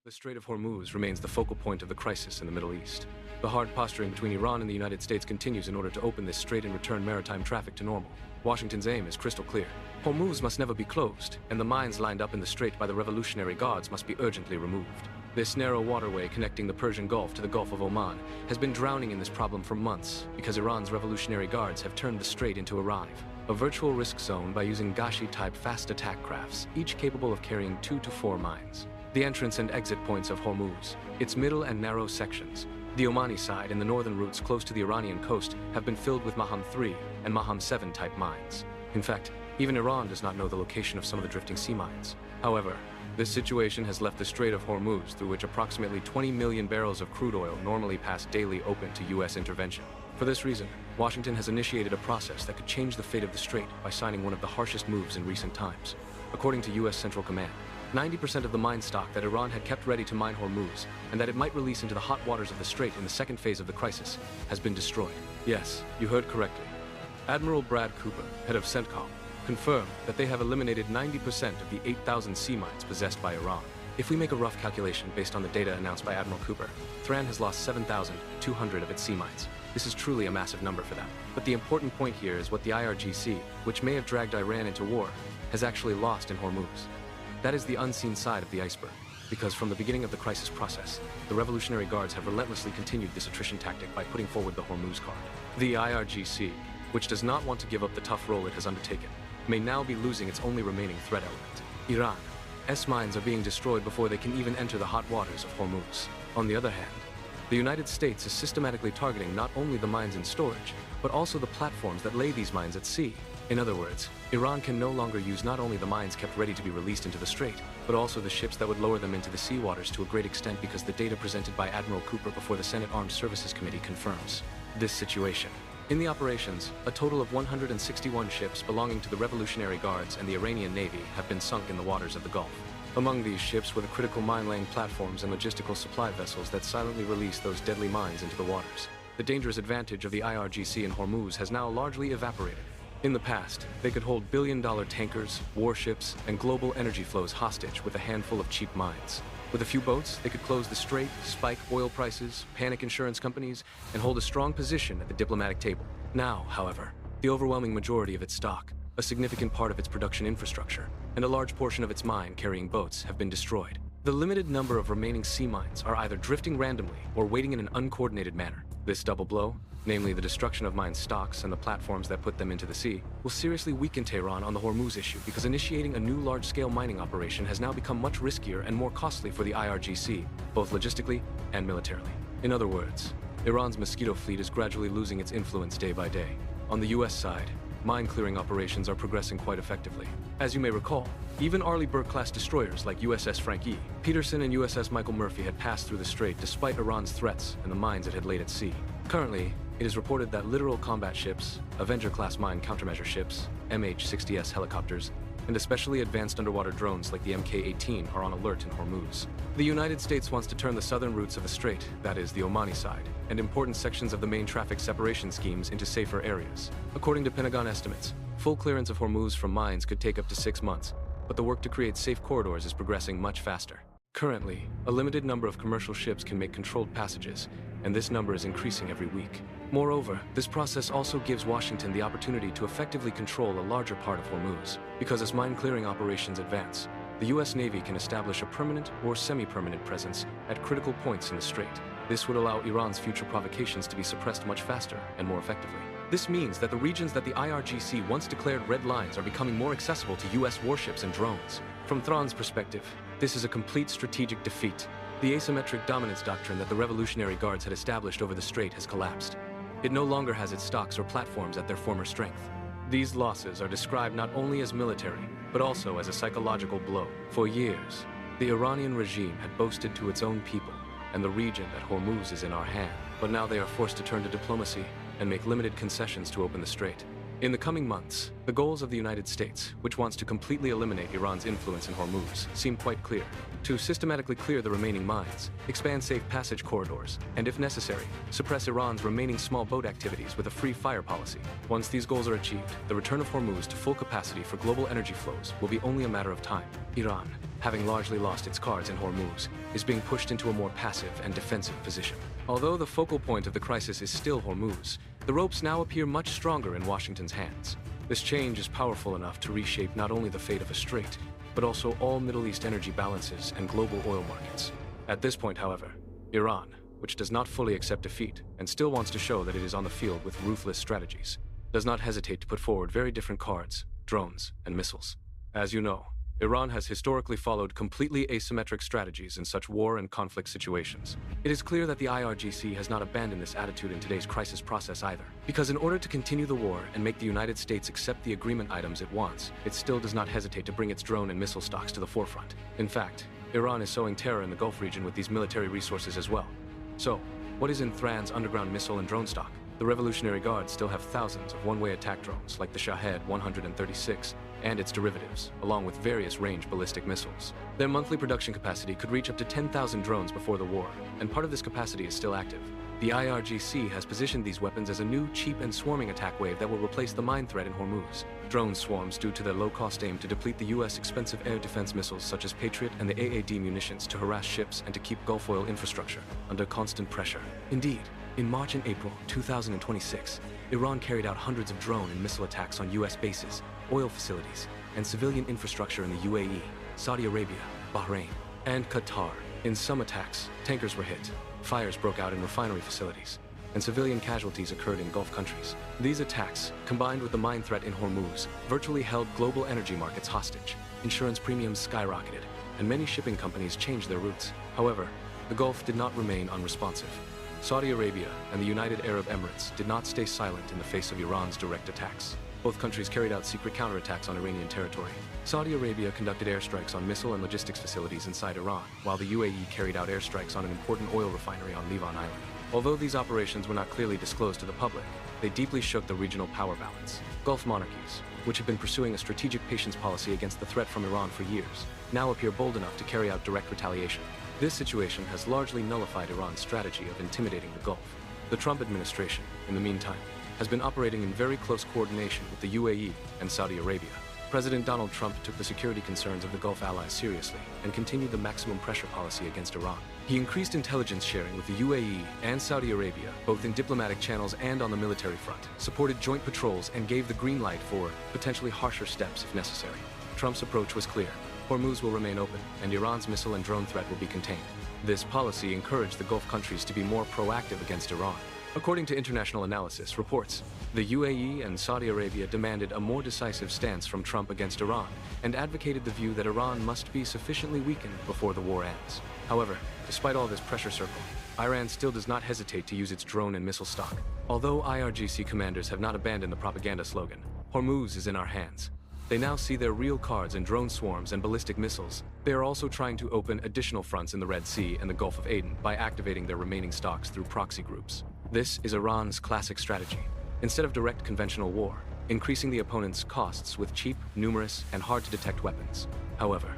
The Strait of Hormuz remains the focal point of the crisis in the Middle East. The hard posturing between Iran and the United States continues in order to open this strait and return maritime traffic to normal. Washington's aim is crystal clear. Hormuz must never be closed, and the mines lined up in the strait by the Revolutionary Guards must be urgently removed. This narrow waterway connecting the Persian Gulf to the Gulf of Oman has been drowning in this problem for months because Iran's Revolutionary Guards have turned the strait into a rive, a virtual risk zone by using Gashi-type fast attack crafts, each capable of carrying 2 to 4 mines. The entrance and exit points of Hormuz, its middle and narrow sections, the Omani side and the northern routes close to the Iranian coast have been filled with Maham 3 and Maham 7 type mines. In fact, even Iran does not know the location of some of the drifting sea mines. However, this situation has left the Strait of Hormuz, through which approximately 20 million barrels of crude oil normally pass daily, open to U.S. intervention. For this reason, Washington has initiated a process that could change the fate of the strait by signing one of the harshest moves in recent times. According to U.S. Central Command, 90% of the mine stock that Iran had kept ready to mine Hormuz, and that it might release into the hot waters of the strait in the second phase of the crisis, has been destroyed. Yes, you heard correctly. Admiral Brad Cooper, head of CENTCOM, confirmed that they have eliminated 90% of the 8,000 sea mines possessed by Iran. If we make a rough calculation based on the data announced by Admiral Cooper, Tehran has lost 7,200 of its sea mines. This is truly a massive number for them. But the important point here is what the IRGC, which may have dragged Iran into war, has actually lost in Hormuz. That is the unseen side of the iceberg, because from the beginning of the crisis process, the Revolutionary Guards have relentlessly continued this attrition tactic by putting forward the Hormuz card. The IRGC, which does not want to give up the tough role it has undertaken, may now be losing its only remaining threat element. Iran's mines are being destroyed before they can even enter the hot waters of Hormuz. On the other hand, the United States is systematically targeting not only the mines in storage, but also the platforms that lay these mines at sea. In other words, Iran can no longer use not only the mines kept ready to be released into the strait, but also the ships that would lower them into the sea waters to a great extent, because the data presented by Admiral Cooper before the Senate Armed Services Committee confirms this situation. In the operations, a total of 161 ships belonging to the Revolutionary Guards and the Iranian Navy have been sunk in the waters of the Gulf. Among these ships were the critical mine-laying platforms and logistical supply vessels that silently released those deadly mines into the waters. The dangerous advantage of the IRGC in Hormuz has now largely evaporated. In the past, they could hold billion-dollar tankers, warships, and global energy flows hostage with a handful of cheap mines. With a few boats, they could close the strait, spike oil prices, panic insurance companies, and hold a strong position at the diplomatic table. Now, however, the overwhelming majority of its stock, a significant part of its production infrastructure, and a large portion of its mine-carrying boats have been destroyed. The limited number of remaining sea mines are either drifting randomly or waiting in an uncoordinated manner. This double blow, namely the destruction of mine stocks and the platforms that put them into the sea, will seriously weaken Tehran on the Hormuz issue, because initiating a new large-scale mining operation has now become much riskier and more costly for the IRGC, both logistically and militarily. In other words, Iran's Mosquito fleet is gradually losing its influence day by day. On the US side, mine-clearing operations are progressing quite effectively. As you may recall, even Arleigh Burke-class destroyers like USS Frank E. Peterson and USS Michael Murphy had passed through the strait despite Iran's threats and the mines it had laid at sea. Currently, it is reported that littoral combat ships, Avenger-class mine countermeasure ships, MH-60S helicopters, and especially advanced underwater drones like the Mk-18 are on alert in Hormuz. The United States wants to turn the southern routes of the strait, that is, the Omani side, and important sections of the main traffic separation schemes into safer areas. According to Pentagon estimates, full clearance of Hormuz from mines could take up to 6 months, but the work to create safe corridors is progressing much faster. Currently, a limited number of commercial ships can make controlled passages, and this number is increasing every week. Moreover, this process also gives Washington the opportunity to effectively control a larger part of Hormuz, because as mine-clearing operations advance, the U.S. Navy can establish a permanent or semi-permanent presence at critical points in the strait. This would allow Iran's future provocations to be suppressed much faster and more effectively. This means that the regions that the IRGC once declared red lines are becoming more accessible to U.S. warships and drones. From Tehran's perspective, this is a complete strategic defeat. The asymmetric dominance doctrine that the Revolutionary Guards had established over the strait has collapsed. It no longer has its stocks or platforms at their former strength. These losses are described not only as military, but also as a psychological blow. For years, the Iranian regime had boasted to its own people and the region that Hormuz is in our hand, but now they are forced to turn to diplomacy and make limited concessions to open the strait. In the coming months, the goals of the United States, which wants to completely eliminate Iran's influence in Hormuz, seem quite clear. To systematically clear the remaining mines, expand safe passage corridors, and if necessary, suppress Iran's remaining small boat activities with a free fire policy. Once these goals are achieved, the return of Hormuz to full capacity for global energy flows will be only a matter of time. Iran, having largely lost its cards in Hormuz, is being pushed into a more passive and defensive position. Although the focal point of the crisis is still Hormuz, the ropes now appear much stronger in Washington's hands. This change is powerful enough to reshape not only the fate of a strait, but also all Middle East energy balances and global oil markets. At this point, however, Iran, which does not fully accept defeat and still wants to show that it is on the field with ruthless strategies, does not hesitate to put forward very different cards, drones, and missiles. As you know, Iran has historically followed completely asymmetric strategies in such war and conflict situations. It is clear that the IRGC has not abandoned this attitude in today's crisis process either, because in order to continue the war and make the United States accept the agreement items it wants, it still does not hesitate to bring its drone and missile stocks to the forefront. In fact, Iran is sowing terror in the Gulf region with these military resources as well. So, what is in Tehran's underground missile and drone stock? The Revolutionary Guard still have thousands of one-way attack drones like the Shahed 136 and its derivatives, along with various range ballistic missiles. Their monthly production capacity could reach up to 10,000 drones before the war, and part of this capacity is still active. The IRGC has positioned these weapons as a new, cheap and swarming attack wave that will replace the mine threat in Hormuz. Drone swarms, due to their low-cost aim to deplete the U.S. expensive air defense missiles such as Patriot and the AAD munitions to harass ships and to keep Gulf oil infrastructure under constant pressure. Indeed, in March and April 2026, Iran carried out hundreds of drone and missile attacks on U.S. bases, oil facilities, and civilian infrastructure in the UAE, Saudi Arabia, Bahrain, and Qatar. In some attacks, tankers were hit, fires broke out in refinery facilities, and civilian casualties occurred in Gulf countries. These attacks, combined with the mine threat in Hormuz, virtually held global energy markets hostage. Insurance premiums skyrocketed, and many shipping companies changed their routes. However, the Gulf did not remain unresponsive. Saudi Arabia and the United Arab Emirates did not stay silent in the face of Iran's direct attacks. Both countries carried out secret counterattacks on Iranian territory. Saudi Arabia conducted airstrikes on missile and logistics facilities inside Iran, while the UAE carried out airstrikes on an important oil refinery on Ливан Island. Although these operations were not clearly disclosed to the public, they deeply shook the regional power balance. Gulf monarchies, which have been pursuing a strategic patience policy against the threat from Iran for years, now appear bold enough to carry out direct retaliation. This situation has largely nullified Iran's strategy of intimidating the Gulf. The Trump administration, in the meantime, has been operating in very close coordination with the UAE and Saudi Arabia. President Donald Trump took the security concerns of the Gulf allies seriously and continued the maximum pressure policy against Iran. He increased intelligence sharing with the UAE and Saudi Arabia, both in diplomatic channels and on the military front, supported joint patrols, and gave the green light for potentially harsher steps if necessary. Trump's approach was clear. Hormuz will remain open, and Iran's missile and drone threat will be contained. This policy encouraged the Gulf countries to be more proactive against Iran. According to international analysis reports, the UAE and Saudi Arabia demanded a more decisive stance from Trump against Iran and advocated the view that Iran must be sufficiently weakened before the war ends. However, despite all this pressure circle, Iran still does not hesitate to use its drone and missile stock. Although IRGC commanders have not abandoned the propaganda slogan, "Hormuz is in our hands," they now see their real cards in drone swarms and ballistic missiles. They are also trying to open additional fronts in the Red Sea and the Gulf of Aden by activating their remaining stocks through proxy groups. This is Iran's classic strategy. Instead of direct conventional war, increasing the opponent's costs with cheap, numerous, and hard-to-detect weapons. However,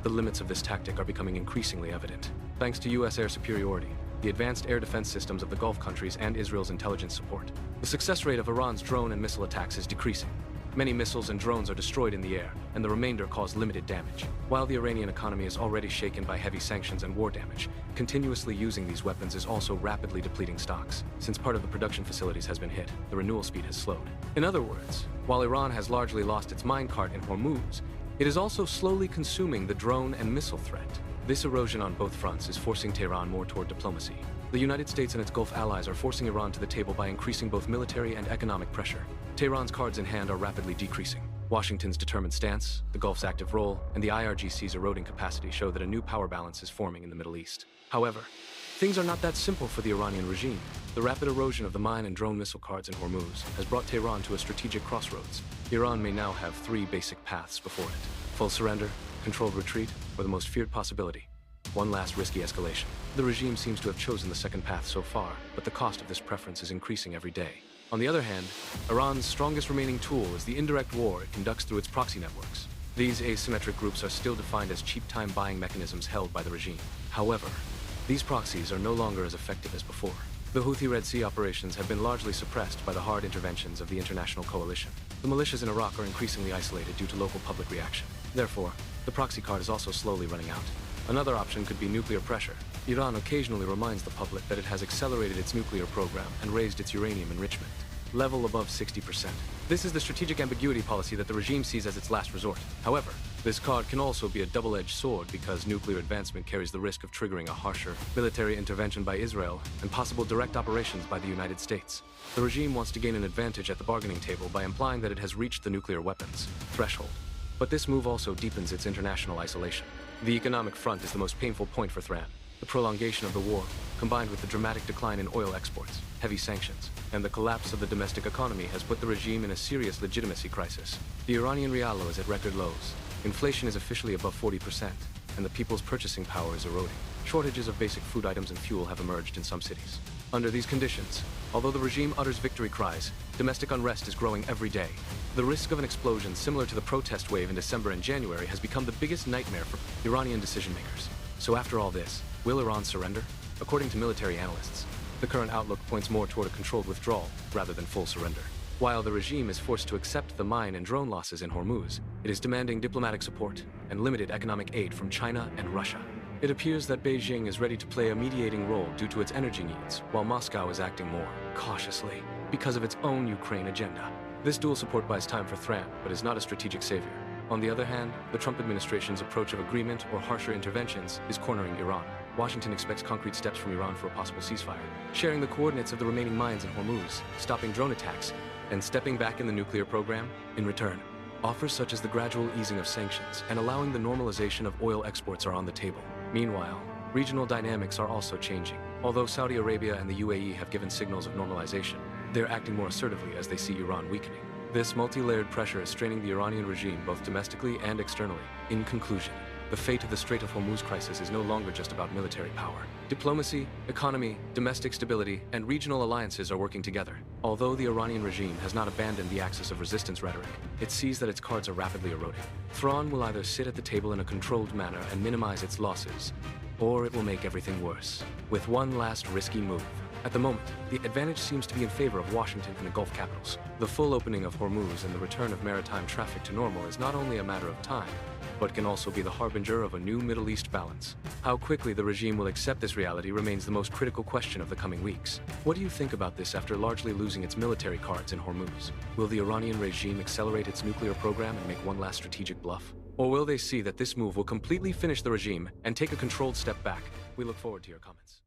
the limits of this tactic are becoming increasingly evident. Thanks to U.S. air superiority, the advanced air defense systems of the Gulf countries, and Israel's intelligence support, the success rate of Iran's drone and missile attacks is decreasing. Many missiles and drones are destroyed in the air, and the remainder cause limited damage. While the Iranian economy is already shaken by heavy sanctions and war damage, continuously using these weapons is also rapidly depleting stocks. Since part of the production facilities has been hit, the renewal speed has slowed. In other words, while Iran has largely lost its minecart in Hormuz, it is also slowly consuming the drone and missile threat. This erosion on both fronts is forcing Tehran more toward diplomacy. The United States and its Gulf allies are forcing Iran to the table by increasing both military and economic pressure. Tehran's cards in hand are rapidly decreasing. Washington's determined stance, the Gulf's active role, and the IRGC's eroding capacity show that a new power balance is forming in the Middle East. However, things are not that simple for the Iranian regime. The rapid erosion of the mine and drone missile cards in Hormuz has brought Tehran to a strategic crossroads. Iran may now have three basic paths before it: full surrender, controlled retreat, or the most feared possibility, one last risky escalation. The regime seems to have chosen the second path so far, but the cost of this preference is increasing every day. On the other hand, Iran's strongest remaining tool is the indirect war it conducts through its proxy networks. These asymmetric groups are still defined as cheap time buying mechanisms held by the regime. However, these proxies are no longer as effective as before. The Houthi Red Sea operations have been largely suppressed by the hard interventions of the international coalition. The militias in Iraq are increasingly isolated due to local public reaction. Therefore, the proxy card is also slowly running out. Another option could be nuclear pressure. Iran occasionally reminds the public that it has accelerated its nuclear program and raised its uranium enrichment level above 60%. This is the strategic ambiguity policy that the regime sees as its last resort. However, this card can also be a double-edged sword because nuclear advancement carries the risk of triggering a harsher military intervention by Israel and possible direct operations by the United States. The regime wants to gain an advantage at the bargaining table by implying that it has reached the nuclear weapons threshold. But this move also deepens its international isolation. The economic front is the most painful point for Tehran. The prolongation of the war, combined with the dramatic decline in oil exports, heavy sanctions, and the collapse of the domestic economy has put the regime in a serious legitimacy crisis. The Iranian rial is at record lows. Inflation is officially above 40%, and the people's purchasing power is eroding. Shortages of basic food items and fuel have emerged in some cities. Under these conditions, although the regime utters victory cries, domestic unrest is growing every day. The risk of an explosion similar to the protest wave in December and January has become the biggest nightmare for Iranian decision-makers. So after all this, will Iran surrender? According to military analysts, the current outlook points more toward a controlled withdrawal rather than full surrender. While the regime is forced to accept the mine and drone losses in Hormuz, it is demanding diplomatic support and limited economic aid from China and Russia. It appears that Beijing is ready to play a mediating role due to its energy needs, while Moscow is acting more cautiously because of its own Ukraine agenda. This dual support buys time for Tehran, but is not a strategic savior. On the other hand, the Trump administration's approach of agreement or harsher interventions is cornering Iran. Washington expects concrete steps from Iran for a possible ceasefire, sharing the coordinates of the remaining mines in Hormuz, stopping drone attacks, and stepping back in the nuclear program. In return, offers such as the gradual easing of sanctions and allowing the normalization of oil exports are on the table. Meanwhile, regional dynamics are also changing. Although Saudi Arabia and the UAE have given signals of normalization, they're acting more assertively as they see Iran weakening. This multi-layered pressure is straining the Iranian regime both domestically and externally. In conclusion, the fate of the Strait of Hormuz crisis is no longer just about military power. Diplomacy, economy, domestic stability, and regional alliances are working together. Although the Iranian regime has not abandoned the axis of resistance rhetoric, it sees that its cards are rapidly eroding. Tehran will either sit at the table in a controlled manner and minimize its losses, or it will make everything worse, with one last risky move. At the moment, the advantage seems to be in favor of Washington and the Gulf capitals. The full opening of Hormuz and the return of maritime traffic to normal is not only a matter of time, but can also be the harbinger of a new Middle East balance. How quickly the regime will accept this reality remains the most critical question of the coming weeks. What do you think about this after largely losing its military cards in Hormuz? Will the Iranian regime accelerate its nuclear program and make one last strategic bluff? Or will they see that this move will completely finish the regime and take a controlled step back? We look forward to your comments.